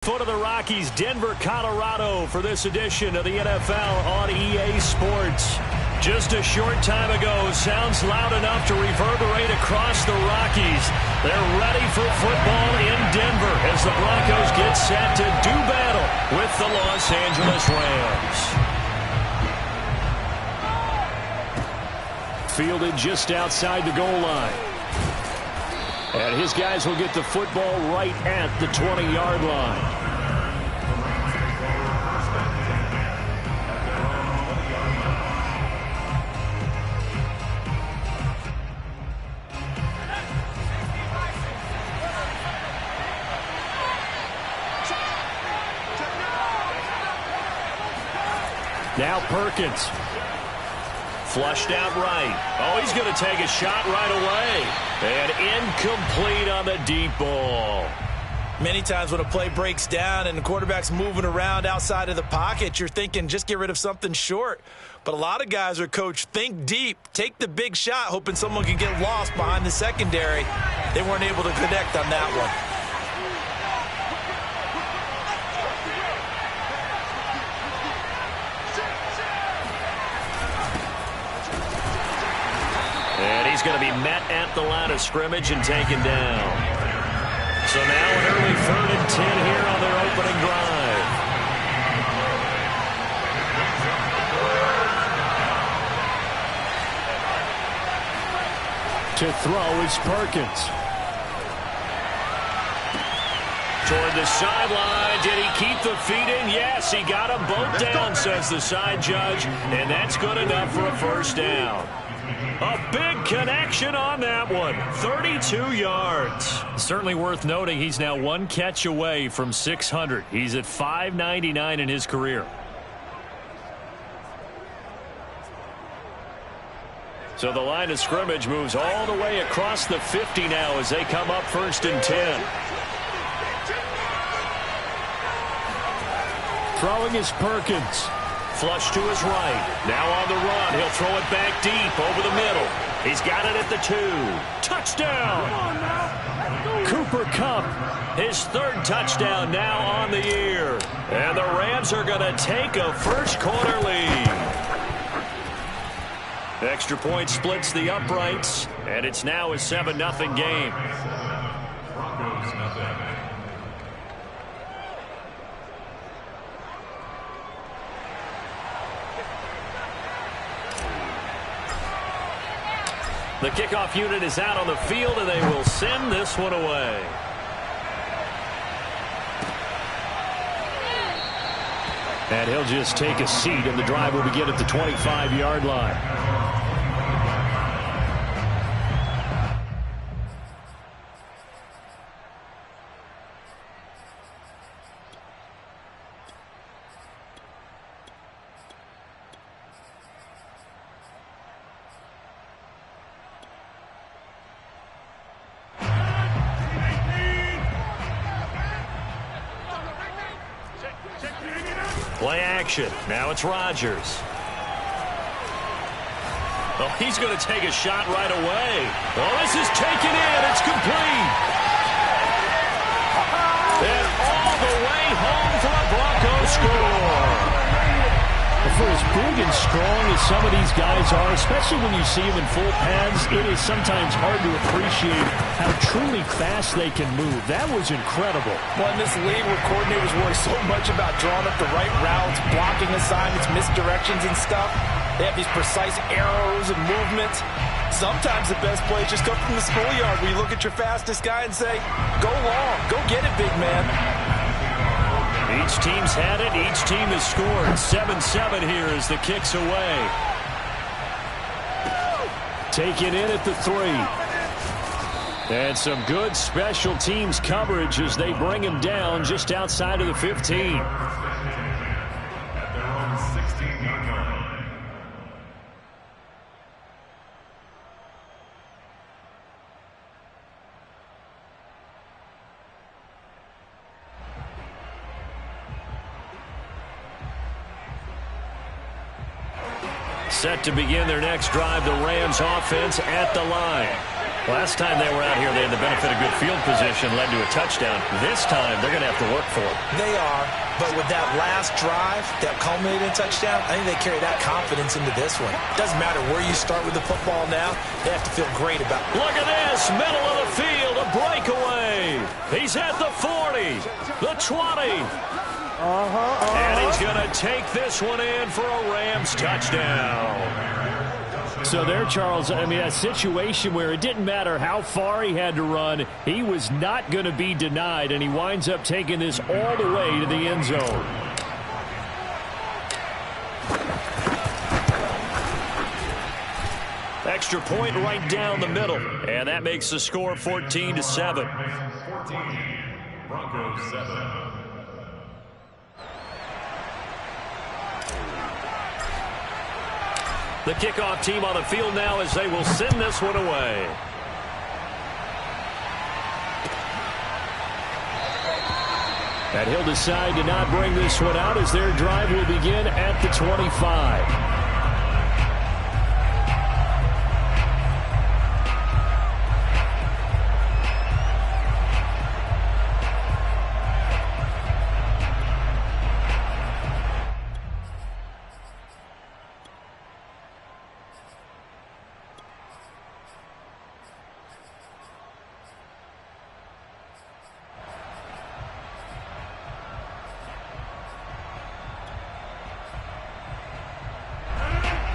Foot of the Rockies, Denver, Colorado for this edition of the NFL on EA Sports. Just a short time ago, sounds loud enough to reverberate across the Rockies. They're ready for football in Denver as the Broncos get set to do battle with the Los Angeles Rams. Fielded just outside the goal line. And his guys will get the football right at the 20-yard line. Now Perkins. Flushed out right. Oh, he's going to take a shot right away. And incomplete on the deep ball. Many times when a play breaks down and the quarterback's moving around outside of the pocket, you're thinking just get rid of something short. But a lot of guys are coached, think deep, take the big shot, hoping someone can get lost behind the secondary. They weren't able to connect on that one. And he's going to be met at the line of scrimmage and taken down. So now an early 3rd and 10 here on their opening drive. To throw is Perkins. Toward the sideline. Did he keep the feet in? Yes, he got them both down, says the side judge. And that's good enough for a first down. A big connection on that one. 32 yards. Certainly worth noting he's now one catch away from 600. He's at 599 in his career. So the line of scrimmage moves all the way across the 50 now as they come up 1st and 10. Throwing is Perkins. Flush to his right. Now on the run. He'll throw it back deep over the middle. He's got it at the 2. Touchdown! Cooper Kupp, his 3rd touchdown now on the year. And the Rams are going to take a first-quarter lead. Extra point splits the uprights, and it's now a 7-0 game. The kickoff unit is out on the field, and they will send this one away. And he'll just take a seat, and the drive will begin at the 25-yard line. Play action. Now it's Rodgers. Oh, he's going to take a shot right away. Oh, this is taken in. It's complete. And all the way home for a Broncos score. For as big and strong as some of these guys are, especially when you see them in full pads, it is sometimes hard to appreciate how truly fast they can move. That was incredible. Well, in this league where coordinators worry so much about drawing up the right routes, blocking assignments, misdirections and stuff, they have these precise arrows and movements. Sometimes the best plays just come from the schoolyard where you look at your fastest guy and say, go long, go get it, big man. Each team's had it. Each team has scored. 7-7 here as the kick's away. Taken in at the 3. And some good special teams coverage as they bring him down just outside of the 15. Set to begin their next drive, the Rams offense at the line. Last time they were out here, they had the benefit of good field position, led to a touchdown. This time, they're going to have to work for it. They are, but with that last drive that culminated in a touchdown, I think they carry that confidence into this one. Doesn't matter where you start with the football now, they have to feel great about it. Look at this, middle of the field, a breakaway. He's at the 40, the 20. And he's going to take this one in for a Rams touchdown. So there, Charles, I mean, a situation where it didn't matter how far he had to run, he was not going to be denied, and he winds up taking this all the way to the end zone. Extra point right down the middle, and that makes the score 14-7. 14, Broncos 7. The kickoff team on the field now as they will send this one away. And he'll decide to not bring this one out as their drive will begin at the 25.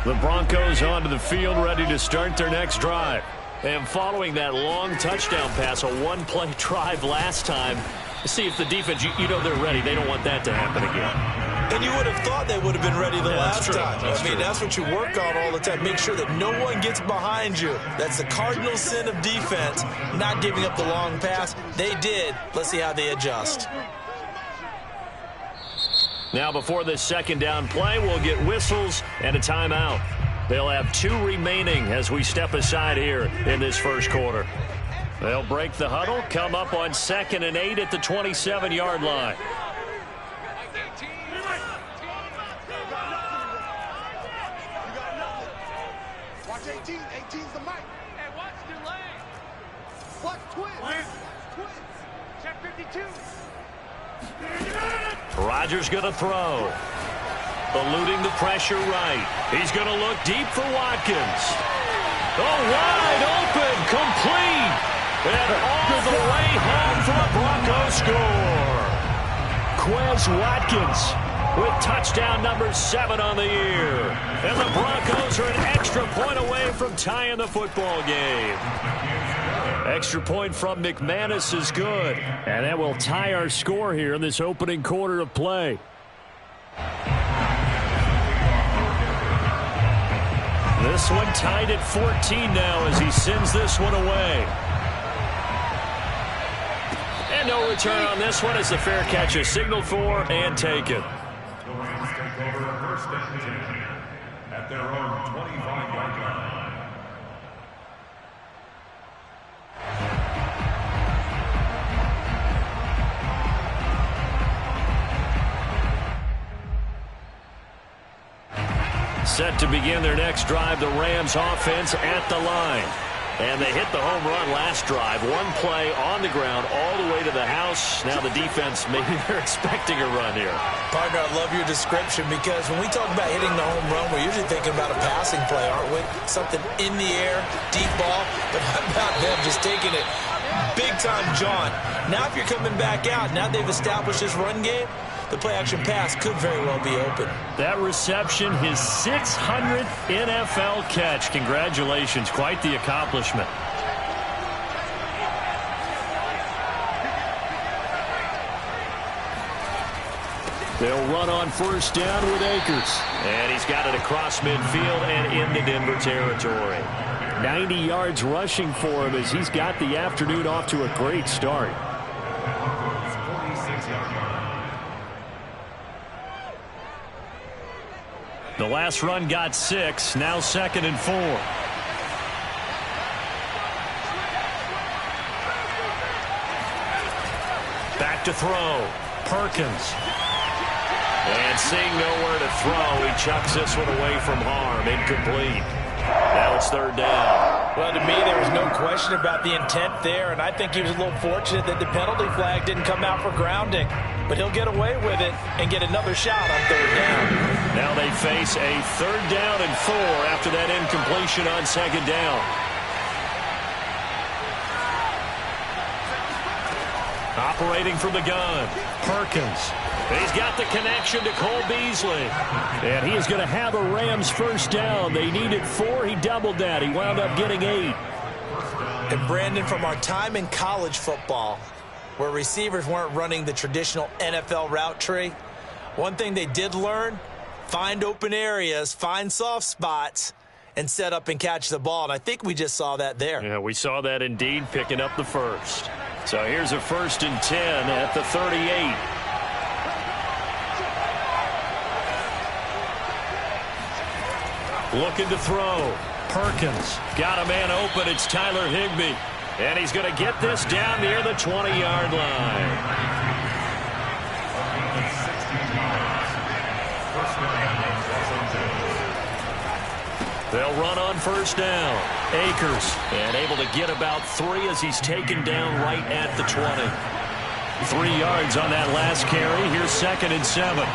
The Broncos onto the field, ready to start their next drive. And following that long touchdown pass, a one-play drive last time, see if the defense, you know they're ready. They don't want that to happen again. And you would have thought they would have been ready the last time. That's what you work on all the time. Make sure that no one gets behind you. That's the cardinal sin of defense, not giving up the long pass. They did. Let's see how they adjust. Now before this second down play, we'll get whistles and a timeout. They'll have 2 remaining as we step aside here in this first quarter. They'll break the huddle, come up on 2nd and 8 at the 27-yard line. Watch 18. 18's the mic. And watch the leg. Watch twins. Twins. Check 52. Rodgers going to throw. Eluding the pressure right. He's going to look deep for Watkins. Oh, wide open, complete. And all the way home for a Broncos score. Quez Watkins with touchdown number 7 on the year. And the Broncos are an extra point away from tying the football game. Extra point from McManus is good. And that will tie our score here in this opening quarter of play. This one tied at 14 now as he sends this one away. And no return on this one as the fair catch is signaled for and taken. The Rams take over first and 10 at their own 25-yard line. Set to begin their next drive, the Rams offense at the line. And they hit the home run last drive. One play on the ground all the way to the house. Now the defense, maybe they're expecting a run here. Partner, I love your description because when we talk about hitting the home run, we're usually thinking about a passing play, aren't we? Something in the air, deep ball. But how about them just taking it big-time jaunt? Now if you're coming back out, now they've established this run game, the play-action pass could very well be open. That reception, his 600th NFL catch. Congratulations. Quite the accomplishment. They'll run on first down with Akers. And he's got it across midfield and into Denver territory. 90 yards rushing for him as he's got the afternoon off to a great start. The last run got 6, now 2nd and 4. Back to throw. Perkins. And seeing nowhere to throw, he chucks this one away from harm. Incomplete. Now it's 3rd down. Well, to me, there was no question about the intent there, and I think he was a little fortunate that the penalty flag didn't come out for grounding. But he'll get away with it and get another shot on third down. Now they face a 3rd down and 4 after that incompletion on 2nd down. Operating from the gun, Perkins. He's got the connection to Cole Beasley. And he is going to have a Rams 1st down. They needed 4. He doubled that. He wound up getting 8. And Brandon, from our time in college football, where receivers weren't running the traditional NFL route tree, one thing they did learn, find open areas, find soft spots, and set up and catch the ball. And I think we just saw that there. Yeah, we saw that indeed, picking up the 1st. So here's a 1st and 10 at the 38. Looking to throw. Perkins got a man open. It's Tyler Higbee. And he's going to get this down near the 20-yard line. They'll run on 1st down. Akers, and able to get about 3 as he's taken down right at the 20. 3 yards on that last carry. Here's 2nd and 7.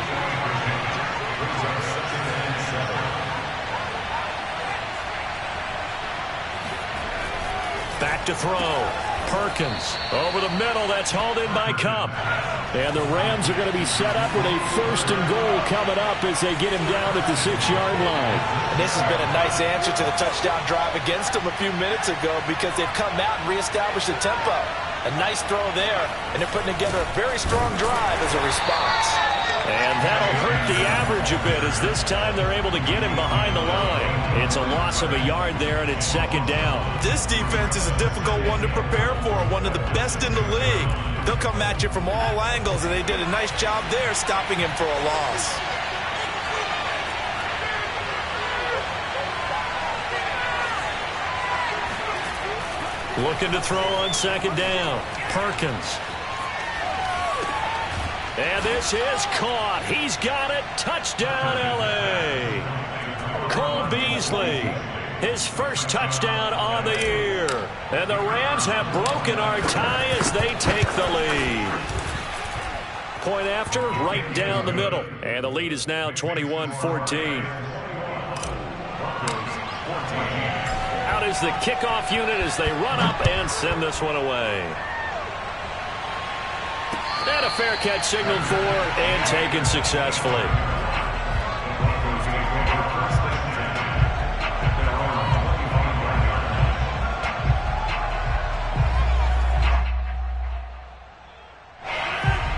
Back to throw. Perkins over the middle. That's hauled in by Cup. And the Rams are going to be set up with a 1st and goal coming up as they get him down at the 6-yard line. And this has been a nice answer to the touchdown drive against them a few minutes ago because they've come out and reestablished the tempo. A nice throw there, and they're putting together a very strong drive as a response. And that'll hurt the average a bit as this time they're able to get him behind the line. It's a loss of a yard there, and it's 2nd down. This defense is a difficult one to prepare for, one of the best in the league. They'll come at you from all angles, and they did a nice job there stopping him for a loss. Looking to throw on 2nd down. Perkins. And this is caught. He's got it. Touchdown, L.A. Cole Beasley, his 1st touchdown on the year. And the Rams have broken our tie as they take the lead. Point after, right down the middle. And the lead is now 21-14. Out is the kickoff unit as they run up and send this one away. And a fair catch signaled for and taken successfully.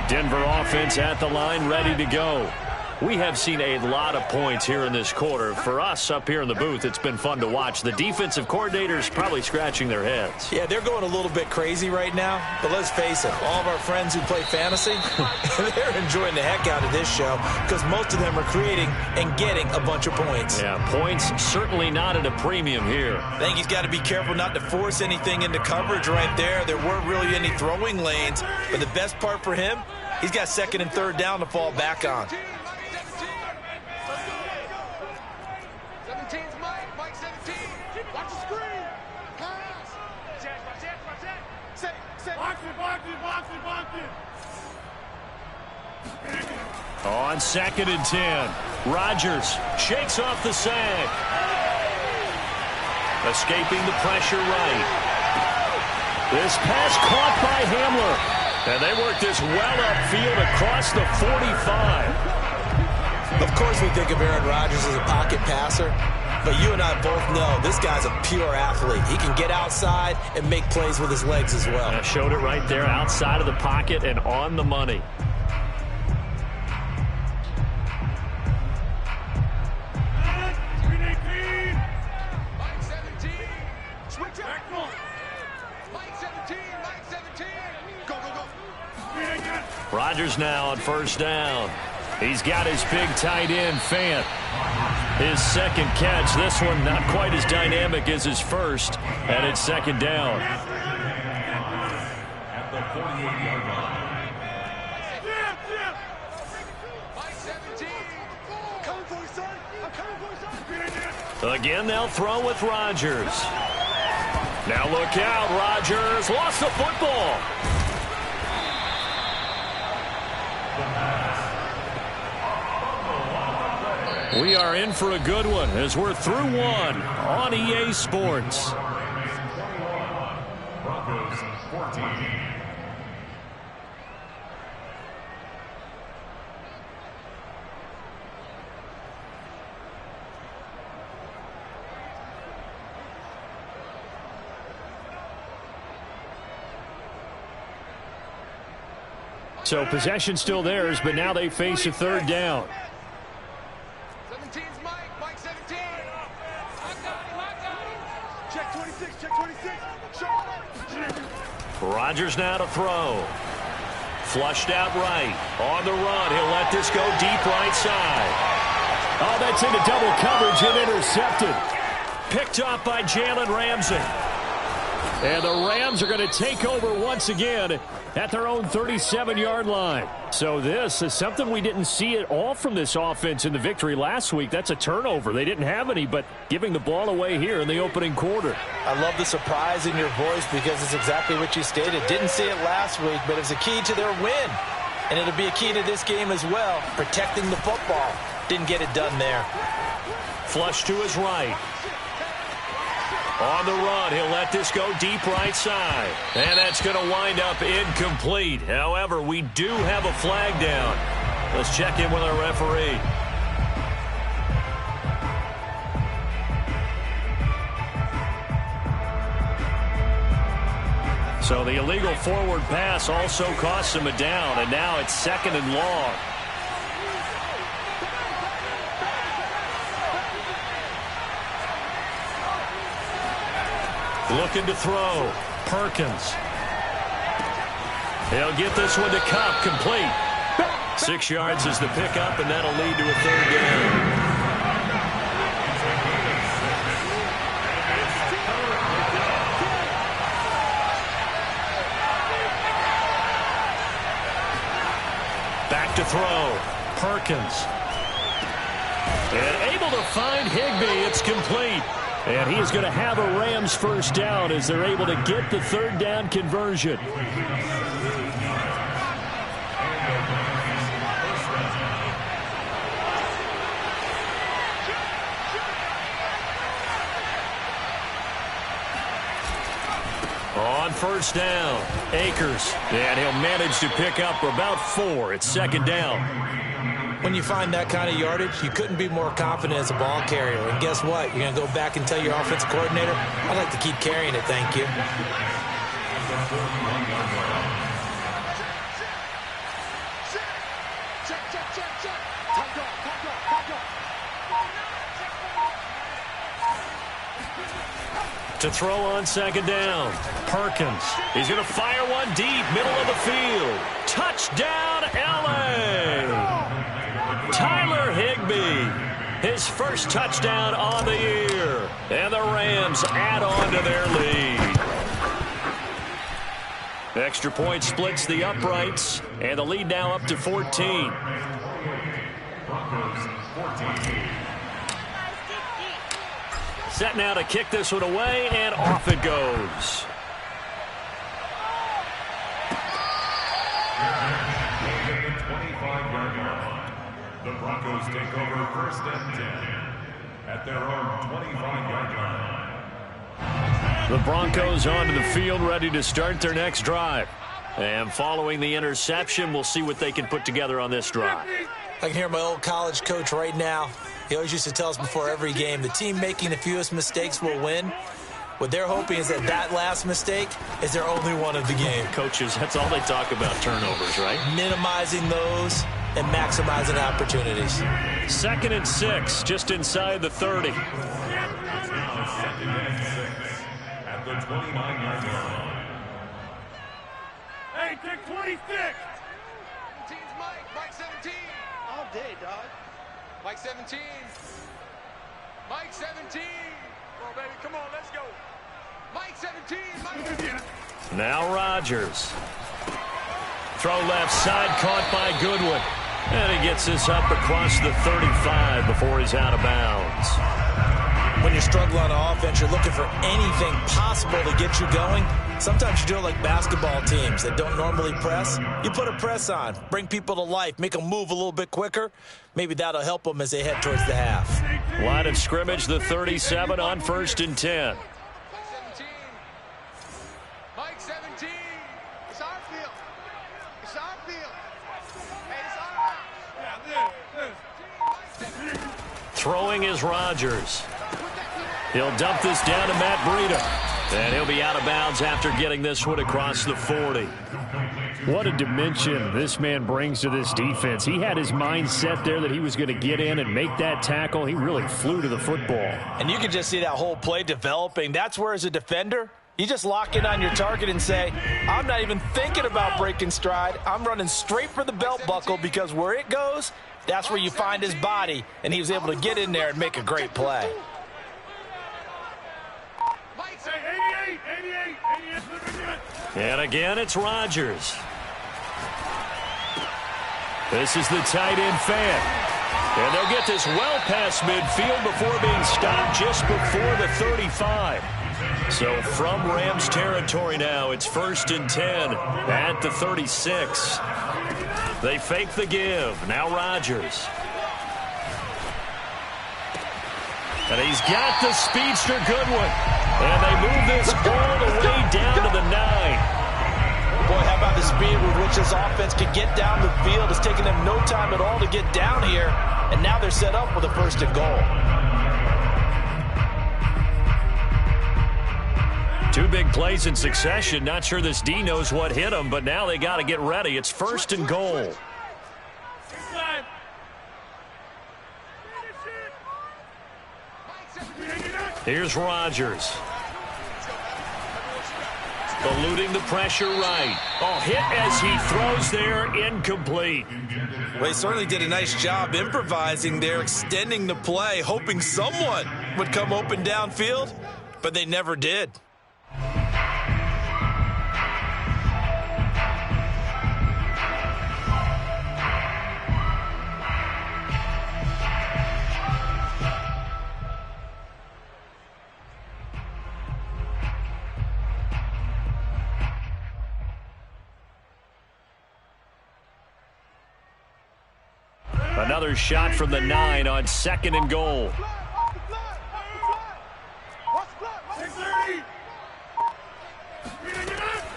Denver offense at the line, ready to go. We have seen a lot of points here in this quarter. For us up here in the booth, it's been fun to watch. The defensive coordinators probably scratching their heads. Yeah, they're going a little bit crazy right now. But let's face it, all of our friends who play fantasy, they're enjoying the heck out of this show because most of them are creating and getting a bunch of points. Yeah, points certainly not at a premium here. I think he's got to be careful not to force anything into coverage right there. There weren't really any throwing lanes. But the best part for him, he's got 2nd and 3rd down to fall back on. 17's Mike 17. Watch the screen. Pass. Set. Box it. On 2nd and 10, Rodgers shakes off the sack. Escaping the pressure right. This pass caught by Hamler. And they work this well upfield across the 45. Of course we think of Aaron Rodgers as a pocket passer, but you and I both know this guy's a pure athlete. He can get outside and make plays with his legs as well. Showed it right there outside of the pocket and on the money. Mike 17. Switch up. Mike 17. Go. Rodgers now on 1st down. He's got his big tight end, Fant. His 2nd catch. This one not quite as dynamic as his 1st. And it's 2nd down. At the 48-yard line. Mike 17. Coming for you, son. I'm coming for you, son. Again, they'll throw with Rodgers. Now look out, Rodgers lost the football. We are in for a good one as we're through one on EA Sports. Broncos 14. So possession still theirs, but now they face a third down. 17's Mike. Mike 17. Check 26. Check 26. Rodgers now to throw. Flushed out right. On the run. He'll let this go deep right side. Oh, that's into double coverage and intercepted. Picked off by Jalen Ramsey. And the Rams are going to take over once again at their own 37-yard line. So this is something we didn't see at all from this offense in the victory last week. That's a turnover. They didn't have any, but giving the ball away here in the opening quarter. I love the surprise in your voice because it's exactly what you stated. Didn't see it last week, but it's a key to their win. And it'll be a key to this game as well, protecting the football. Didn't get it done there. Flush to his right. On the run, he'll let this go deep right side. And that's going to wind up incomplete. However, we do have a flag down. Let's check in with our referee. So the illegal forward pass also costs him a down, and now it's 2nd and long. Looking to throw. Perkins. He'll get this one to Cup, complete. 6 yards is the pickup, and that'll lead to a third down. Back to throw. Perkins. And able to find Higbee. It's complete. And he is going to have a Rams first down as they're able to get the third down conversion. On first down, Akers. And he'll manage to pick up about 4. It's 2nd down. When you find that kind of yardage, you couldn't be more confident as a ball carrier. And guess what? You're going to go back and tell your offensive coordinator, I'd like to keep carrying it, thank you. To throw on 2nd down, Perkins. He's going to fire one deep, middle of the field. Touchdown, L.A. Tyler Higbee, his first touchdown on the year. And the Rams add on to their lead. Extra point splits the uprights, and the lead now up to 14. Broncos 14. Set now to kick this one away, and off it goes. The Broncos take over 1st and 10 at their own 25-yard line. The Broncos onto the field, ready to start their next drive. And following the interception, we'll see what they can put together on this drive. I can hear my old college coach right now. He always used to tell us before every game, the team making the fewest mistakes will win. What they're hoping is that last mistake is their only one of the game. Coaches, that's all they talk about, turnovers, right? Minimizing those and maximizing opportunities. 2nd and 6, just inside the 30. Now 2nd and 6 at the 29-yard line. Hey, take 26. 17's Mike. Mike 17. All day, dog. Mike 17. Mike 17. Come on, baby. Come on, let's go. Mike 17. Mike 17. Now Rodgers. Throw left side, caught by Goodwin. And he gets this up across the 35 before he's out of bounds. when you're struggling on offense, you're looking for anything possible to get you going. Sometimes you do it like basketball teams that don't normally press. You put a press on, bring people to life, make them move a little bit quicker. Maybe that'll help them as they head towards the half. Line of scrimmage, the 37 on 1st and 10. Mike 17. It's our field. It's our field. Hey, it's our Throwing is Rodgers. He'll dump this down to Matt Breida. And he'll be out of bounds after getting this one across the 40. What a dimension this man brings to this defense. He had his mind set there that he was going to get in and make that tackle. He really flew to the football. And you can just see that whole play developing. That's where, as a defender, you just lock in on your target and say, I'm not even thinking about breaking stride. I'm running straight for the belt buckle, because where it goes, that's where you find his body. And he was able to get in there and make a great play. And again, it's Rodgers. This is the tight end fan. And they'll get this well past midfield before being stopped just before the 35. So from Rams territory now, it's 1st and 10 at the 36. They fake the give. Now Rodgers. And he's got the speedster Goodwin. And they move this all the way down to the 9. Boy, how about the speed with which this offense can get down the field? It's taken them no time at all to get down here. And now they're set up with a 1st and goal. 2 big plays in succession. Not sure this D knows what hit him, but now they got to get ready. It's 1st and goal. Here's Rodgers. Eluding the pressure right. Oh, hit as he throws there, incomplete. Well, he certainly did a nice job improvising there, extending the play, hoping someone would come open downfield, but they never did. Another shot from the 9 on 2nd and goal.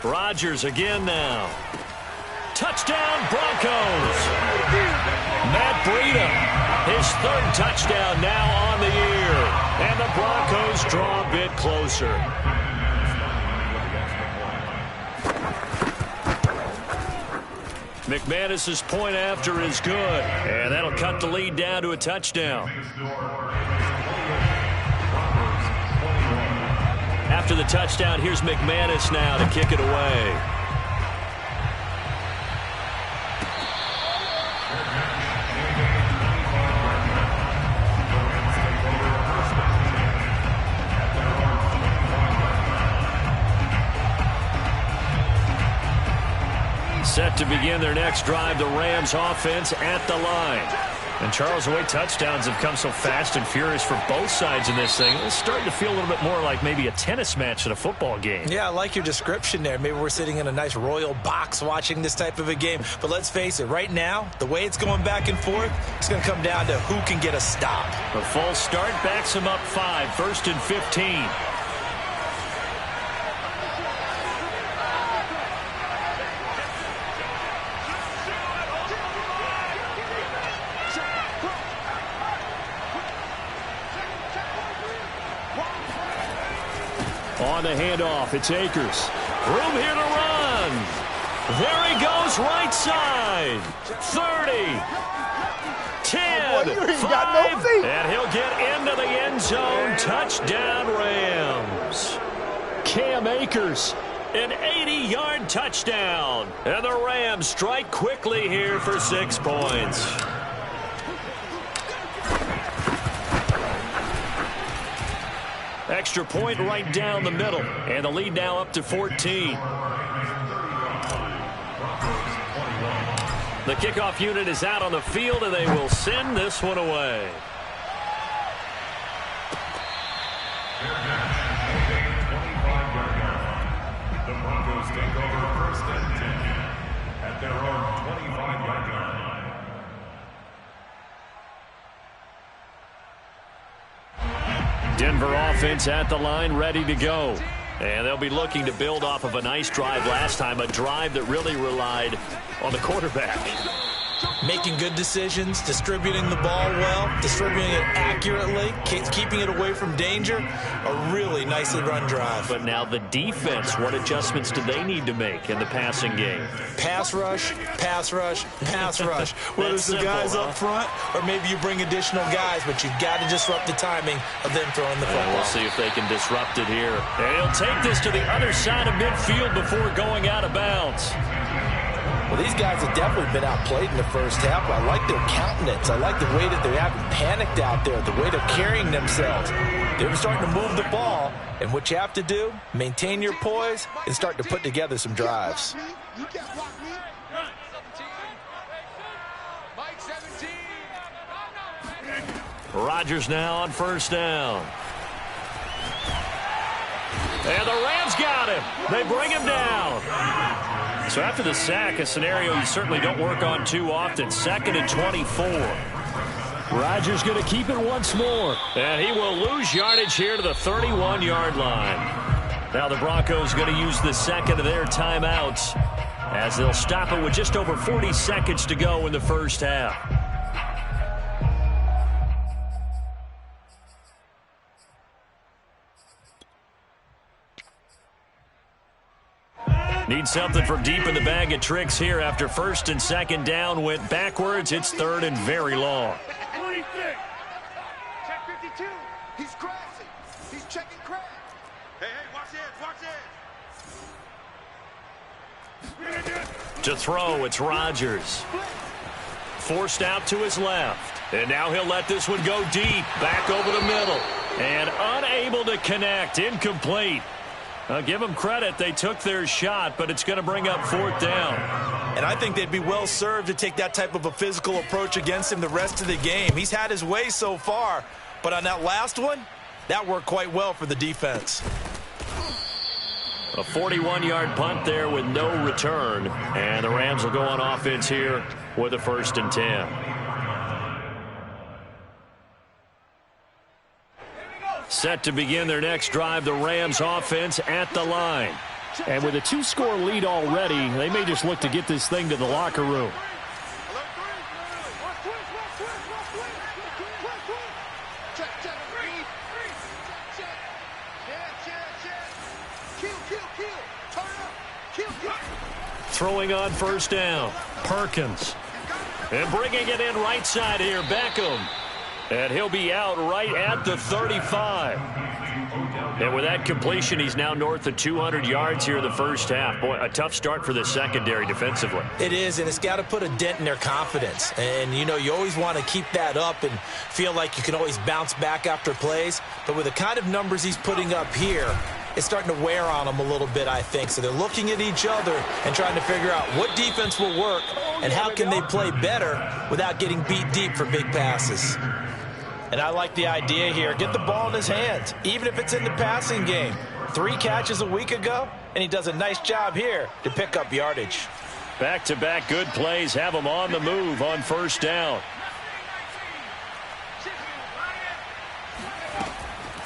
Rodgers again now. Touchdown, Broncos. Matt Breida, his 3rd touchdown now on the year. And the Broncos draw a bit closer. McManus's point after is good, and that'll cut the lead down to a touchdown. After the touchdown, here's McManus now to kick it away. Set to begin their next drive, the Rams offense at the line. And Charles, the way touchdowns have come so fast and furious for both sides in this thing, it's starting to feel a little bit more like maybe a tennis match in a football game. Yeah, I like your description there. Maybe we're sitting in a nice royal box watching this type of a game. But let's face it, right now, the way it's going back and forth, it's going to come down to who can get a stop. A false start backs him up 5, 1st and 15. On the handoff, it's Akers. Room here to run. There he goes, right side. 30. 10. 5. And he'll get into the end zone. Touchdown, Rams. Cam Akers, an 80-yard touchdown. And the Rams strike quickly here for 6 points. Extra point right down the middle. And the lead now up to 14. The kickoff unit is out on the field, and they will send this one away. The Broncos take over 1st and 10 at their own 25-yard line. Denver offense at the line, ready to go. And they'll be looking to build off of a nice drive last time, a drive that really relied on the quarterback. Making good decisions, distributing the ball well, distributing it accurately, keeping it away from danger. A really nicely run drive. But now the defense, what adjustments do they need to make in the passing game? Pass rush, pass rush, pass rush. Whether it's the guys up front or maybe you bring additional guys, but you've got to disrupt the timing of them throwing the football. We'll see if they can disrupt it here. And he'll take this to the other side of midfield before going out of bounds. Well, these guys have definitely been outplayed in the first half. I like their countenance. I like the way that they haven't panicked out there, the way they're carrying themselves. They're starting to move the ball, and what you have to do, maintain your poise and start to put together some drives. Rodgers now on 1st down. And the Rams got him. They bring him down. So after the sack, a scenario you certainly don't work on too often. 2nd and 24. Rodgers going to keep it once more. And he will lose yardage here to the 31-yard line. Now the Broncos going to use the second of their timeouts as they'll stop it with just over 40 seconds to go in the first half. Need something from deep in the bag of tricks here after 1st and 2nd down went backwards. It's 3rd and very long. Check 52. He's crashing. He's checking crash. Hey, watch it. To throw, it's Rodgers. Forced out to his left. And now he'll let this one go deep. Back over the middle. And unable to connect. Incomplete. I'll give them credit. They took their shot, but it's going to bring up 4th down. And I think they'd be well served to take that type of a physical approach against him the rest of the game. He's had his way so far, but on that last one, that worked quite well for the defense. A 41-yard punt there with no return. And the Rams will go on offense here with a 1st and 10. Set to begin their next drive, the Rams offense at the line. And with a 2-score lead already, they may just look to get this thing to the locker room. Throwing on 1st down, Perkins. And bringing it in right side here, Beckham. And he'll be out right at the 35. And with that completion, he's now north of 200 yards here in the first half. Boy, a tough start for the secondary defensively. It is, and it's got to put a dent in their confidence. And, you know, you always want to keep that up and feel like you can always bounce back after plays. But with the kind of numbers he's putting up here, it's starting to wear on them a little bit, I think. So they're looking at each other and trying to figure out what defense will work and how can they play better without getting beat deep for big passes. And I like the idea here. Get the ball in his hands, even if it's in the passing game. 3 catches a week ago, and he does a nice job here to pick up yardage. Back-to-back good plays have him on the move on 1st down.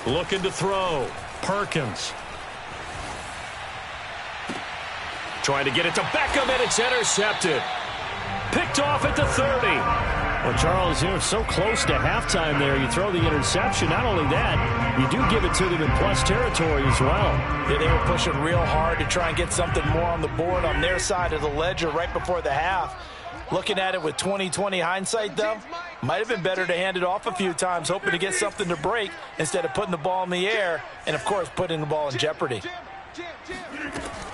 Looking to throw. Perkins. Trying to get it to Beckham, and it's intercepted. Picked off at the 30. Well, Charles, you know, so close to halftime there. You throw the interception. Not only that, you do give it to them in plus territory as well. Yeah, they were pushing real hard to try and get something more on the board on their side of the ledger right before the half. Looking at it with 20/20 hindsight, though, might have been better to hand it off a few times, hoping to get something to break instead of putting the ball in the air and, of course, putting the ball in jeopardy.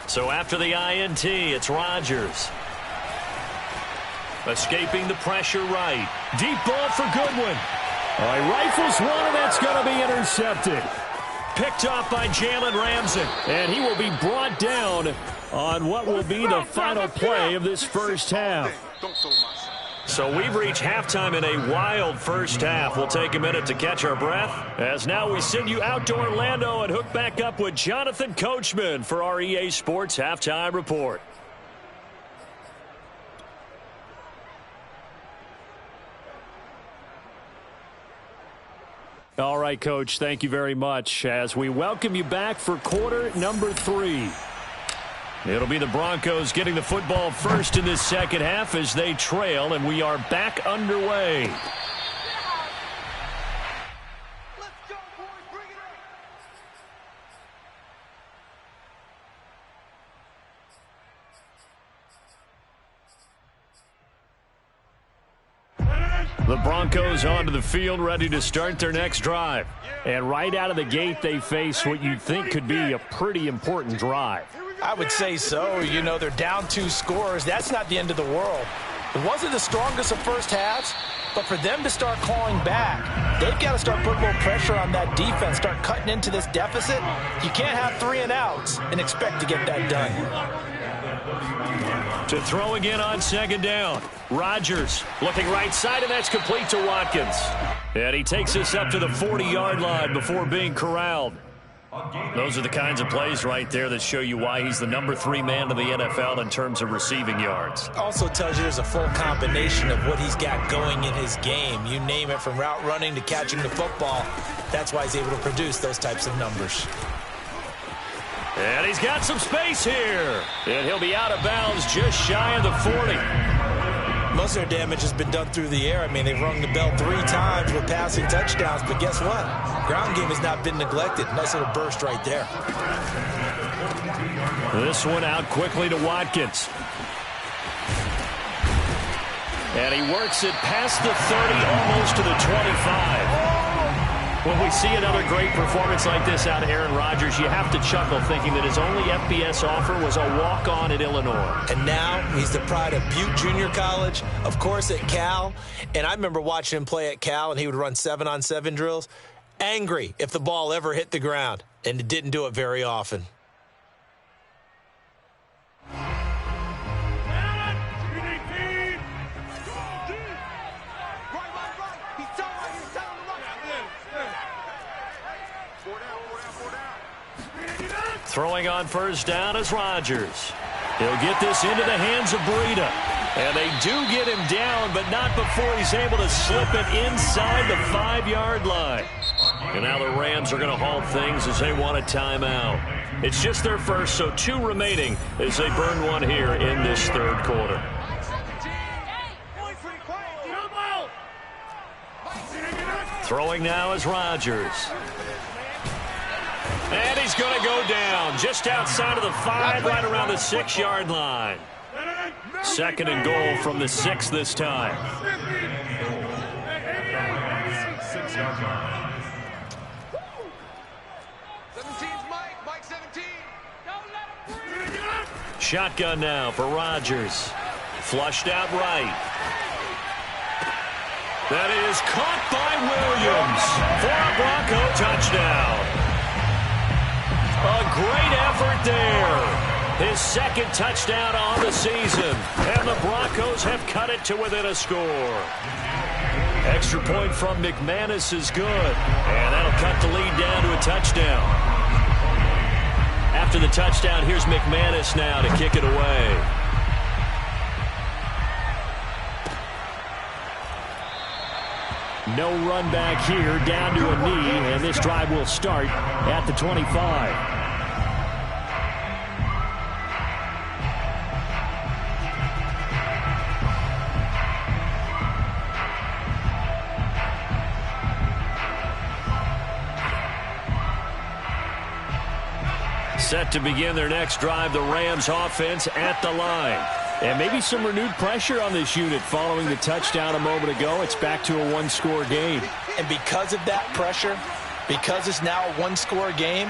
So after the INT, it's Rodgers. Escaping the pressure right. Deep ball for Goodwin. All right, rifles one, and that's going to be intercepted. Picked off by Jalen Ramsey. And he will be brought down on what will be the final play of this first half. So we've reached halftime in a wild first half. We'll take a minute to catch our breath, as now we send you out to Orlando and hook back up with Jonathan Coachman for our EA Sports Halftime Report. All right, Coach, thank you very much as we welcome you back for quarter number 3. It'll be the Broncos getting the football first in this second half as they trail, and we are back underway. Let's go, boys. Bring it The Broncos onto the field, ready to start their next drive. And right out of the gate, they face what you'd think could be a pretty important drive. I would say so. You know, they're down 2 scores. That's not the end of the world. It wasn't the strongest of first halves, but for them to start clawing back, they've got to start putting more pressure on that defense, start cutting into this deficit. You can't have 3 and outs and expect to get that done. To throw again on second down. Rodgers looking right side, and that's complete to Watkins. And he takes us up to the 40-yard line before being corralled. Those are the kinds of plays right there that show you why he's the number 3 man in the NFL in terms of receiving yards. Also tells you there's a full combination of what he's got going in his game. You name it, from route running to catching the football. That's why he's able to produce those types of numbers. And he's got some space here. And he'll be out of bounds just shy of the 40. Most of their damage has been done through the air. I mean, they've rung the bell 3 times with passing touchdowns, but guess what? Ground game has not been neglected. Nice little burst right there. This one out quickly to Watkins. And he works it past the 30, almost to the 25. When we see another great performance like this out of Aaron Rodgers, you have to chuckle thinking that his only FBS offer was a walk-on at Illinois. And now he's the pride of Butte Junior College, of course at Cal. And I remember watching him play at Cal, and he would run 7-on-7 drills. Angry if the ball ever hit the ground, and it didn't do it very often. Throwing on first down is Rodgers. He'll get this into the hands of Breida. And they do get him down, but not before he's able to slip it inside the 5-yard line. And now the Rams are going to halt things as they want a timeout. It's just their first, so 2 remaining as they burn one here in this third quarter. Throwing now is Rodgers. And he's going to go down just outside of the 5, right around the 6-yard line. Second and goal from the 6 this time. 17's Mike 17. Shotgun now for Rodgers. Flushed out right. That is caught by Williams for a Bronco touchdown. A great effort there. His second touchdown on the season. And the Broncos have cut it to within a score. Extra point from McManus is good. And that'll cut the lead down to a touchdown. After the touchdown, here's McManus now to kick it away. No run back here, down to a knee, and this drive will start at the 25. Set to begin their next drive, the Rams offense at the line. And maybe some renewed pressure on this unit following the touchdown a moment ago. It's back to a 1-score game. And because of that pressure, because it's now a 1-score game,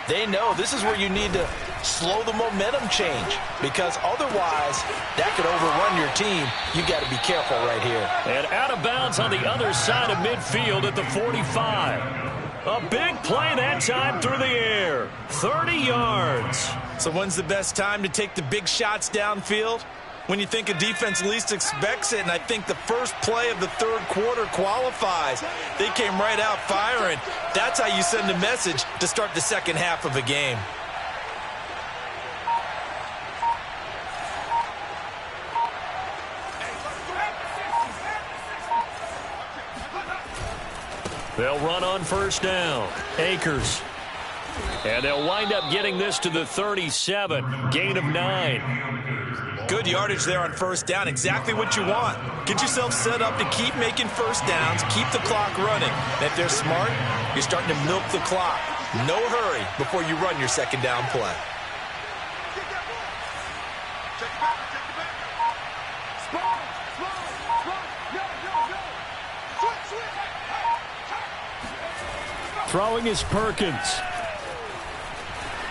they know this is where you need to slow the momentum change, because otherwise that could overrun your team. You got to be careful right here. And out of bounds on the other side of midfield at the 45. A big play that time through the air. 30 yards. So when's the best time to take the big shots downfield? when you think a defense least expects it, and I think the first play of the third quarter qualifies. They came right out firing. That's how you send a message to start the second half of a game. They'll run on first down. Akers. And they'll wind up getting this to the 37. Gain of 9. Good yardage there on first down. Exactly what you want. Get yourself set up to keep making first downs, keep the clock running. And if they're smart, you're starting to milk the clock. No hurry before you run your second down play. Throwing is Perkins.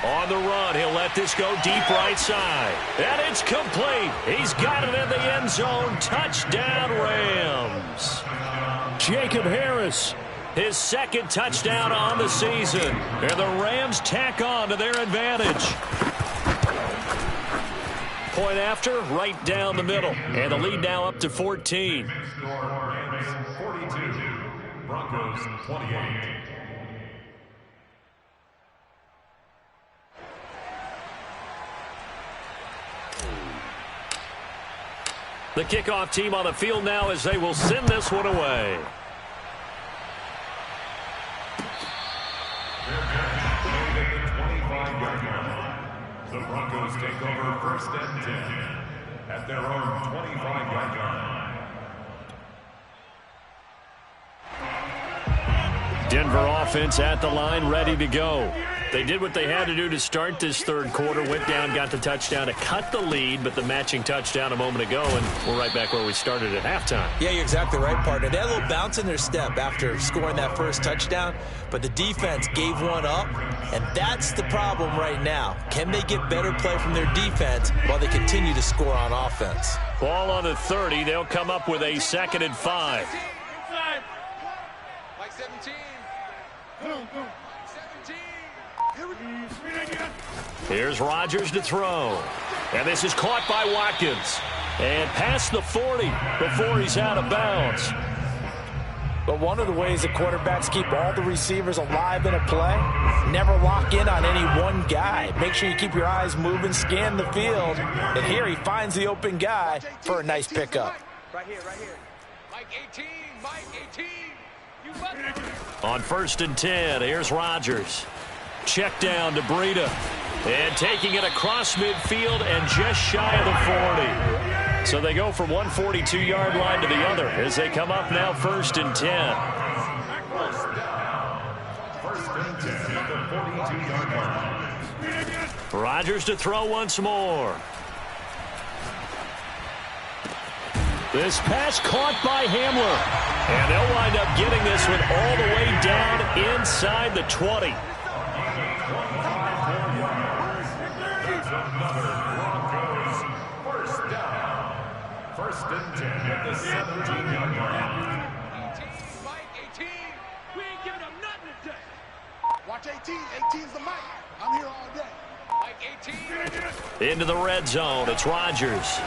On the run, he'll let this go deep right side. And it's complete. He's got it in the end zone. Touchdown, Rams. Jacob Harris. His second touchdown on the season. And the Rams tack on to their advantage. Point after, right down the middle. And the lead now up to 14. Rams 42, Broncos 28. The kickoff team on the field now as they will send this one away. The Broncos take over first and 10 at their own 25-yard line. Denver offense at the line, ready to go. They did what they had to do to start this third quarter, went down, got the touchdown to cut the lead, but the matching touchdown a moment ago, and we're right back where we started at halftime. Yeah, you're exactly right, partner. They had a little bounce in their step after scoring that first touchdown, but the defense gave one up, and that's the problem right now. Can they get better play from their defense while they continue to score on offense? Ball on the 30. They'll come up with a 2nd and 5. Like 17. 17. Here's Rodgers to throw. And this is caught by Watkins. And past the 40 before he's out of bounds. But one of the ways that quarterbacks keep all the receivers alive in a play, never lock in on any one guy. Make sure you keep your eyes moving, scan the field. And here he finds the open guy for a nice pickup. Right here. Mike 18. Mike 18. You On 1st and 10, here's Rodgers. Check down to Breida. And taking it across midfield and just shy of the 40. So they go from one 42-yard line to the other as they come up now 1st and 10. First and 10 at the 42-yard line. Rodgers to throw once more. This pass caught by Hamler. And they'll wind up getting this one all the way down inside the 20. First and 10 at the 17-yard line. 18. Mike 18. We ain't giving them nothing today. Watch 18. 18's the mic. I'm here all day. Mike 18. Into the red zone. It's Rodgers.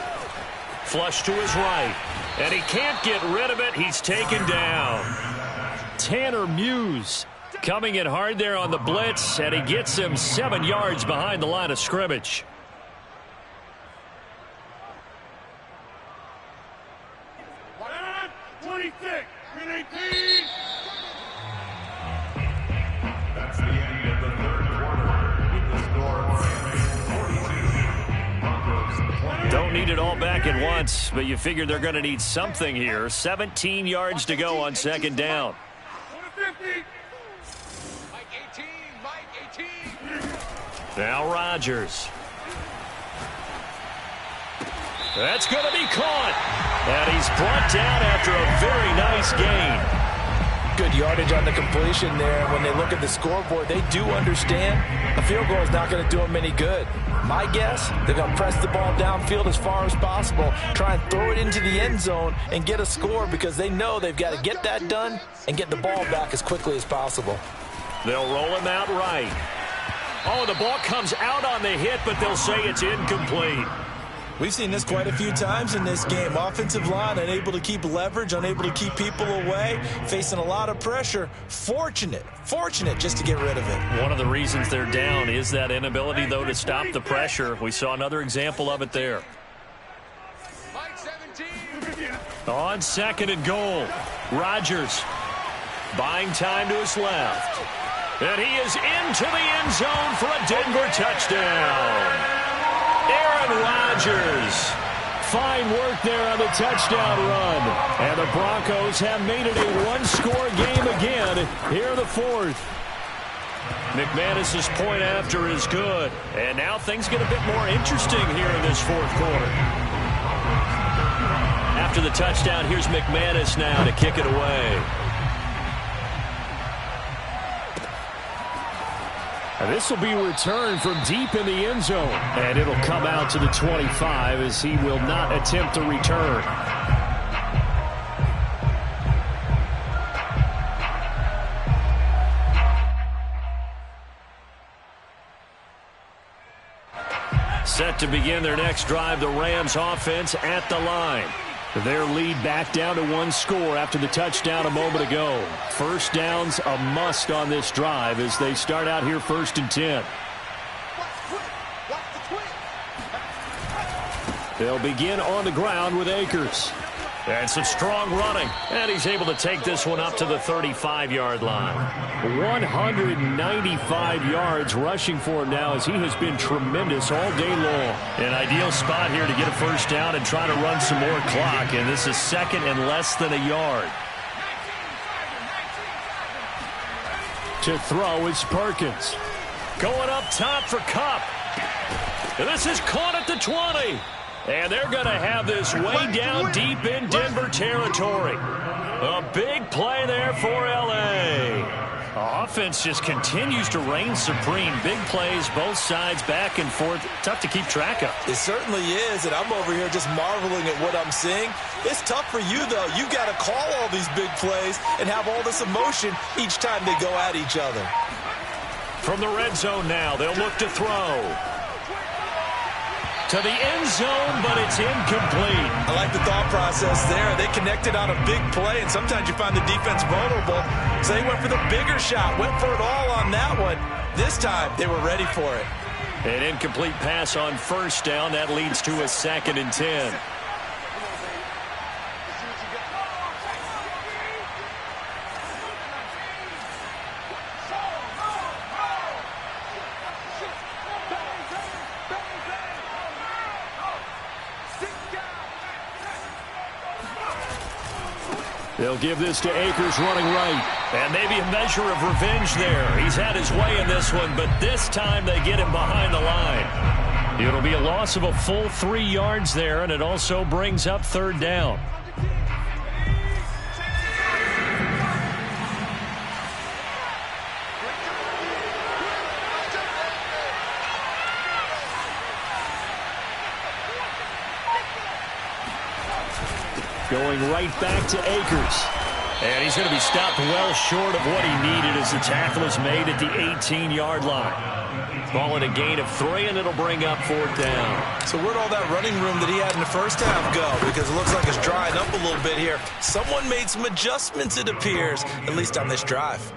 Flush to his right. And he can't get rid of it. He's taken down. Tanner Muse coming in hard there on the blitz, and he gets him 7 yards behind the line of scrimmage. That's the end of the third quarter with the score Rams 42, Broncos 28. Don't need it all back at once, but you figure they're going to need something here. 17 yards to go on 2nd down. Mike 18. Mike 18. Now Rodgers. That's going to be caught. And he's brought down after a very nice gain. Good yardage on the completion there. When they look at the scoreboard, they do understand a field goal is not going to do them any good. My guess, they're going to press the ball downfield as far as possible, try and throw it into the end zone and get a score because they know they've got to get that done and get the ball back as quickly as possible. They'll roll him out right. Oh, the ball comes out on the hit, but they'll say it's incomplete. We've seen this quite a few times in this game. Offensive line unable to keep leverage, unable to keep people away, facing a lot of pressure. Fortunate just to get rid of it. One of the reasons they're down is that inability, though, to stop the pressure. We saw another example of it there. Mike 17. On 2nd and goal, Rodgers buying time to his left. And he is into the end zone for a Denver touchdown. Aaron Rodgers. Fine work there on the touchdown run. And the Broncos have made it a one-score game again here in the 4th. McManus's point after is good. And now things get a bit more interesting here in this 4th quarter. After the touchdown, here's McManus now to kick it away. And this will be returned from deep in the end zone. And it'll come out to the 25 as he will not attempt to return. Set to begin their next drive, the Rams offense at the line. Their lead back down to one score after the touchdown a moment ago. First down's a must on this drive as they start out here 1st and 10. They'll begin on the ground with Akers. And some strong running. And he's able to take this one up to the 35-yard line. 195 yards rushing for him now as he has been tremendous all day long. An ideal spot here to get a first down and try to run some more clock. And this is 2nd and less than a yard. To throw is Perkins. Going up top for Kupp. And this is caught at the 20. And they're going to have this way down deep in Denver territory. A big play there for L.A. Offense just continues to reign supreme. Big plays, both sides, back and forth. Tough to keep track of. It certainly is, and I'm over here just marveling at what I'm seeing. It's tough for you, though. You've got to call all these big plays and have all this emotion each time they go at each other. From the red zone now, they'll look to throw. To the end zone, but it's incomplete. I like the thought process there. They connected on a big play, and sometimes you find the defense vulnerable. So they went for the bigger shot, went for it all on that one. This time, they were ready for it. An incomplete pass on first down. That leads to a 2nd and 10. They'll give this to Akers running right. And maybe a measure of revenge there. He's had his way in this one, but this time they get him behind the line. It'll be a loss of a full 3 yards there, and it also brings up 3rd down. Going right back to Akers. And he's going to be stopped well short of what he needed as the tackle is made at the 18-yard line. Ball at a gain of 3, and it'll bring up 4th down. So where'd all that running room that he had in the first half go? Because it looks like it's drying up a little bit here. Someone made some adjustments, it appears, at least on this drive.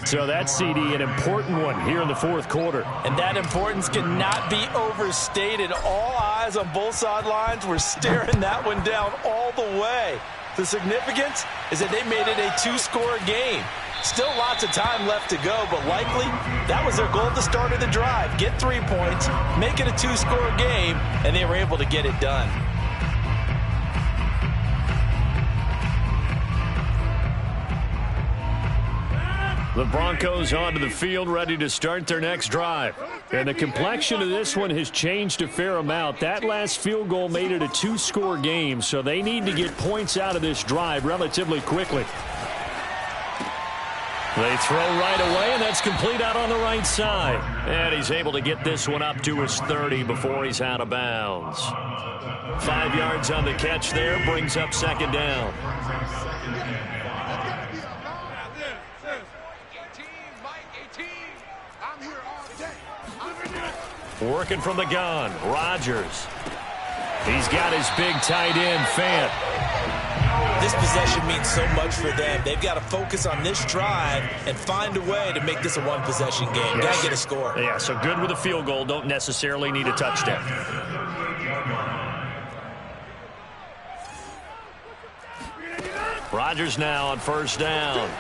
So that CD, an important one here in the 4th quarter. And that importance cannot be overstated. All eyes on both sidelines were staring that one down all the way. The significance is that they made it a 2-score game. Still lots of time left to go, but likely that was their goal at the start of the drive. Get 3 points, make it a 2-score game, and they were able to get it done. The Broncos onto the field, ready to start their next drive. And the complexion of this one has changed a fair amount. That last field goal made it a 2-score game, so they need to get points out of this drive relatively quickly. They throw right away, and that's complete out on the right side. And he's able to get this one up to his 30 before he's out of bounds. 5 yards on the catch there, brings up 2nd down. Working from the gun, Rodgers. He's got his big tight end, Fant. This possession means so much for them. They've got to focus on this drive and find a way to make this a one-possession game. Got to get a score. Yeah, so good with a field goal. Don't necessarily need a touchdown. Rodgers now on first down.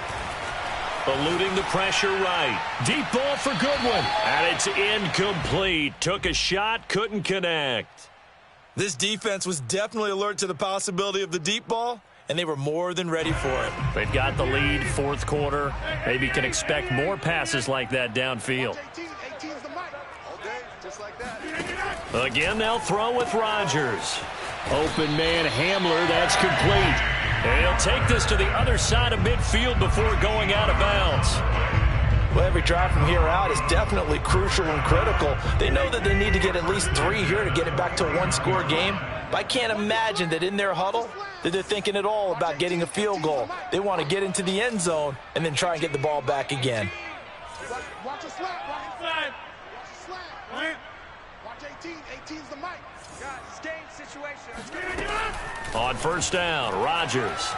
Eluding the pressure right. Deep ball for Goodwin. And it's incomplete. Took a shot, couldn't connect. This defense was definitely alert to the possibility of the deep ball, and they were more than ready for it. They've got the lead, fourth quarter. Maybe can expect more passes like that downfield. Again, they'll throw with Rodgers. Open man Hamler, that's complete. And he'll take this to the other side of midfield before going out of bounds. Well, every drive from here out is definitely crucial and critical. They know that they need to get at least 3 here to get it back to a one-score game. But I can't imagine that in their huddle that they're thinking at all about getting a field goal. They want to get into the end zone and then try and get the ball back again. Watch a slap. Watch a slap. Watch 18. 18's the mic. Guys, it's game situation. Let's go. On first down, Rodgers.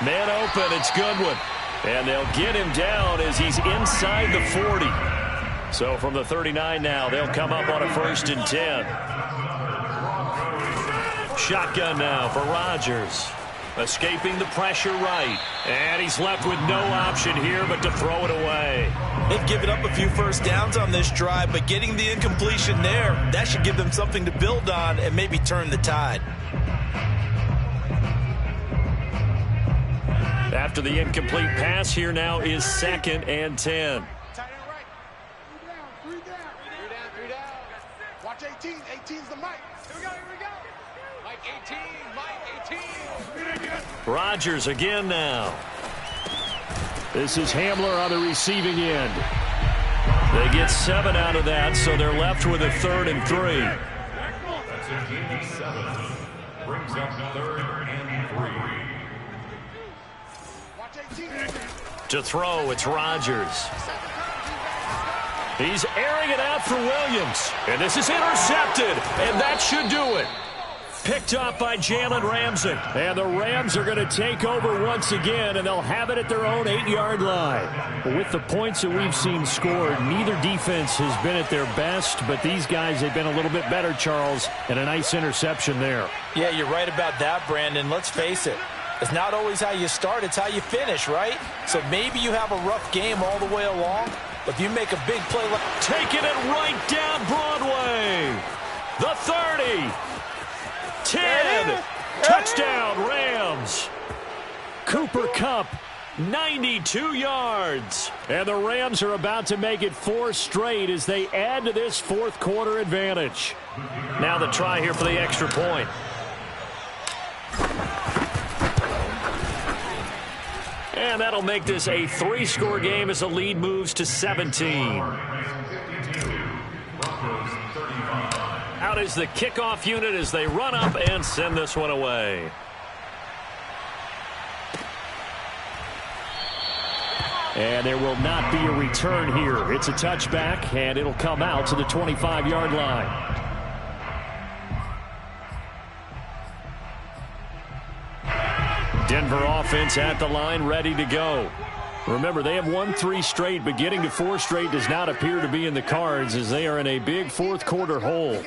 Man open, it's Goodwin. And they'll get him down as he's inside the 40. So from the 39 now, they'll come up on a 1st and 10. Shotgun now for Rodgers. Escaping the pressure right. And he's left with no option here but to throw it away. They've given up a few first downs on this drive, but getting the incompletion there, that should give them something to build on and maybe turn the tide. After the incomplete pass, here now is 2nd and 10. Tight end right. 3 down. 3 down. Watch 18. 18's the mic. Here we go. Mike 18. Rodgers again now. This is Hamler on the receiving end. They get 7 out of that, so they're left with a 3rd and 3. That's a gain of 7. Brings up 3rd and 3. To throw, it's Rodgers. He's airing it out for Williams. And this is intercepted. And that should do it. Picked up by Jalen Ramsey. And the Rams are going to take over once again, and they'll have it at their own 8-yard line. With the points that we've seen scored, neither defense has been at their best, but these guys have been a little bit better, Charles, and a nice interception there. Yeah, you're right about that, Brandon. Let's face it. It's not always how you start, it's how you finish, right? So maybe you have a rough game all the way along, but if you make a big play like taking it right down Broadway. The 30. 10. Touchdown, Rams. Cooper Kupp, 92 yards. And the Rams are about to make it 4 straight as they add to this fourth quarter advantage. Now the try here for the extra point. And that'll make this a 3-score game as the lead moves to 17. Out is the kickoff unit as they run up and send this one away. And there will not be a return here. It's a touchback, and it'll come out to the 25-yard line. Denver offense at the line, ready to go. Remember, they have won 3 straight, but getting to 4 straight does not appear to be in the cards as they are in a big fourth quarter hole.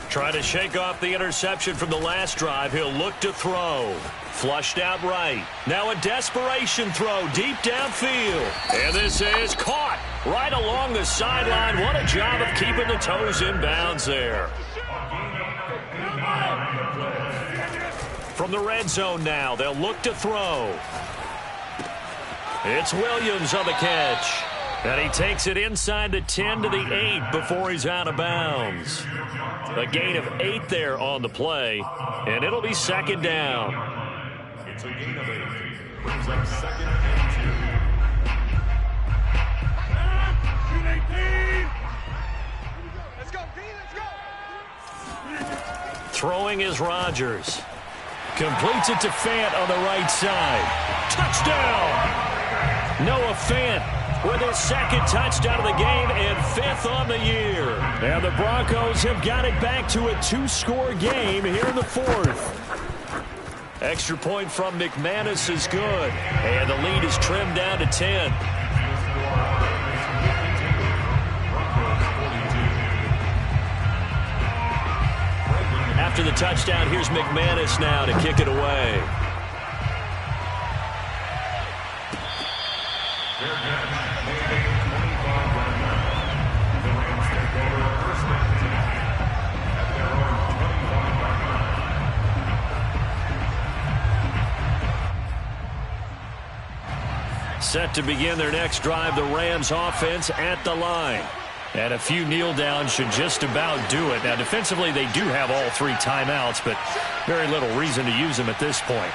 Try to shake off the interception from the last drive. He'll look to throw. Flushed out right. Now a desperation throw deep downfield. And this is caught right along the sideline. What a job of keeping the toes in bounds there. From the red zone now, they'll look to throw. It's Williams on the catch. And he takes it inside the 10 to the 8 before he's out of bounds. A gain of 8 there on the play, and it'll be 2nd down. It's a gain of 8. Brings up 2nd and 2. Let's go, P. Let's go. Throwing is Rodgers. Completes it to Fant on the right side. Touchdown! Noah Fant with his second touchdown of the game and 5th on the year. And the Broncos have got it back to a 2-score game here in the 4th. Extra point from McManus is good. And the lead is trimmed down to 10. After the touchdown, here's McManus now to kick it away. Set to begin their next drive, the Rams offense at the line. And a few kneel downs should just about do it. Now, defensively, they do have all 3 timeouts, but very little reason to use them at this point.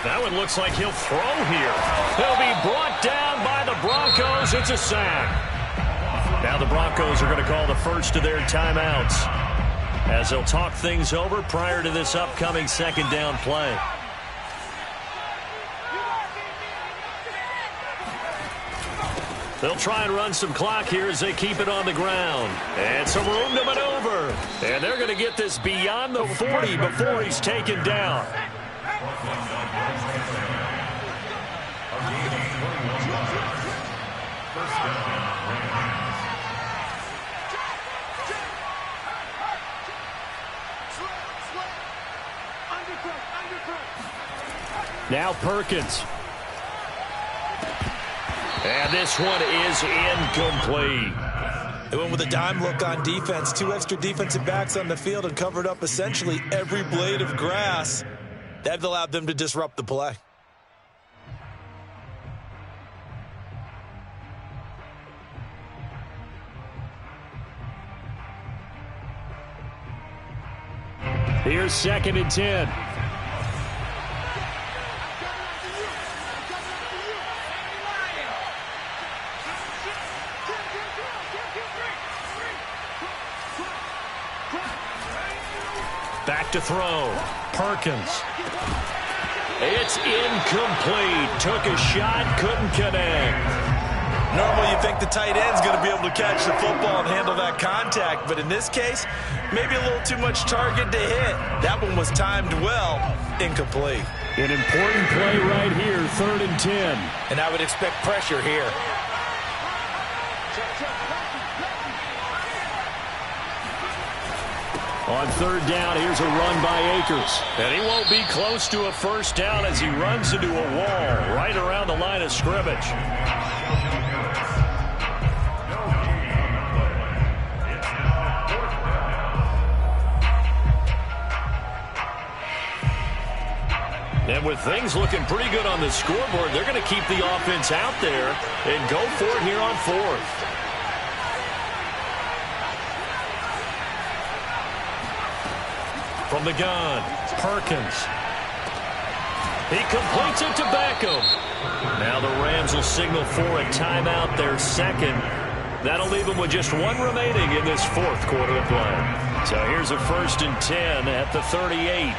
That one looks like he'll throw here. He'll be brought down by the Broncos. It's a sack. Now the Broncos are going to call the first of their timeouts as they'll talk things over prior to this upcoming second down play. They'll try and run some clock here as they keep it on the ground. And some room to maneuver. And they're going to get this beyond the 40 before he's taken down. Now Perkins. And this one is incomplete. They went with a dime look on defense. 2 extra defensive backs on the field and covered up essentially every blade of grass. That allowed them to disrupt the play. Here's 2nd and 10. Back to throw. Perkins. It's incomplete. Took a shot, couldn't connect. Normally you think the tight end's going to be able to catch the football and handle that contact, but in this case, maybe a little too much target to hit. That one was timed well. Incomplete. An important play right here, 3rd and 10. And I would expect pressure here. On 3rd down, here's a run by Akers. And he won't be close to a first down as he runs into a wall right around the line of scrimmage. And with things looking pretty good on the scoreboard, they're going to keep the offense out there and go for it here on 4th. From the gun, Perkins. He completes it to Beckham. Now the Rams will signal for a timeout, their 2nd. That'll leave them with just 1 remaining in this 4th quarter of play. So here's a 1st and 10 at the 38.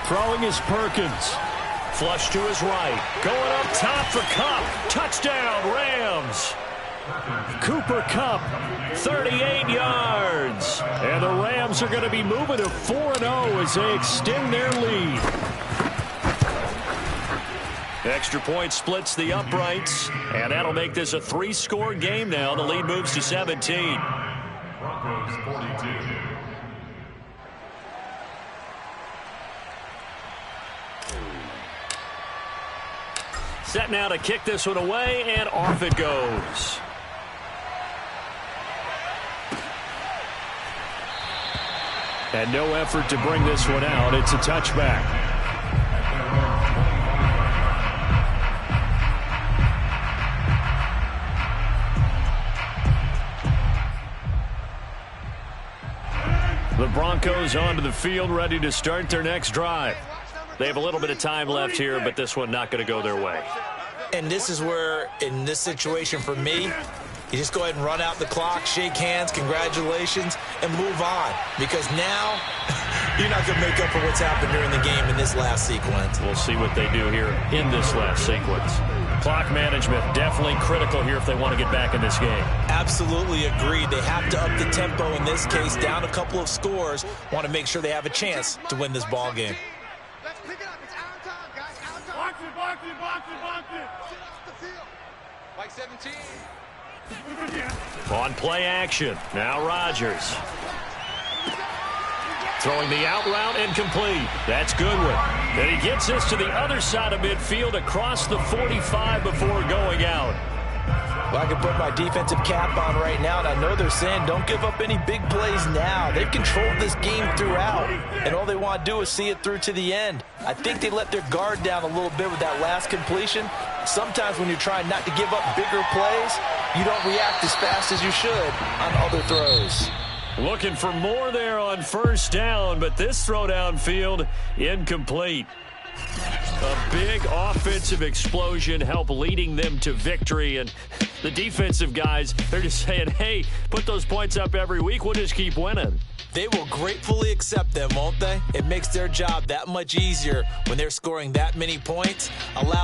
Throwing is Perkins. Flush to his right. Going up top for Kupp. Touchdown, Rams. Cooper Kupp, 38 yards. And the Rams are going to be moving to 4-0 as they extend their lead. Extra point splits the uprights, and that'll make this a 3-score game now. The lead moves to 17. Broncos 42. Set now to kick this one away, and off it goes. And no effort to bring this one out. It's a touchback. The Broncos onto the field, ready to start their next drive. They have a little bit of time left here, but this one not going to go their way. And this is where, in this situation for me, you just go ahead and run out the clock, shake hands, congratulations, and move on. Because now You're not going to make up for what's happened during the game in this last sequence. We'll see what they do here in this last sequence. Clock management definitely critical here if they want to get back in this game. Absolutely agreed. They have to up the tempo in this case, down a couple of scores. Want to make sure they have a chance to win this ball game. Let's pick it up. It's our time, guys. Our time. Box it, box it, box it, box it. Sit off the field. Mike 17. On play action. Now Rodgers. Throwing the out route incomplete. That's Goodwin. And he gets this to the other side of midfield across the 45 before going out. Well, I can put my defensive cap on right now, and I know they're saying don't give up any big plays now. They've controlled this game throughout, and all they want to do is see it through to the end. I think they let their guard down a little bit with that last completion. Sometimes when you're trying not to give up bigger plays, you don't react as fast as you should on other throws. Looking for more there on first down, but this throw downfield incomplete. A big offensive explosion helped leading them to victory, and the defensive guys, they're just saying, hey, put those points up every week, we'll just keep winning. They will gratefully accept them, won't they? It makes their job that much easier when they're scoring that many points. Allow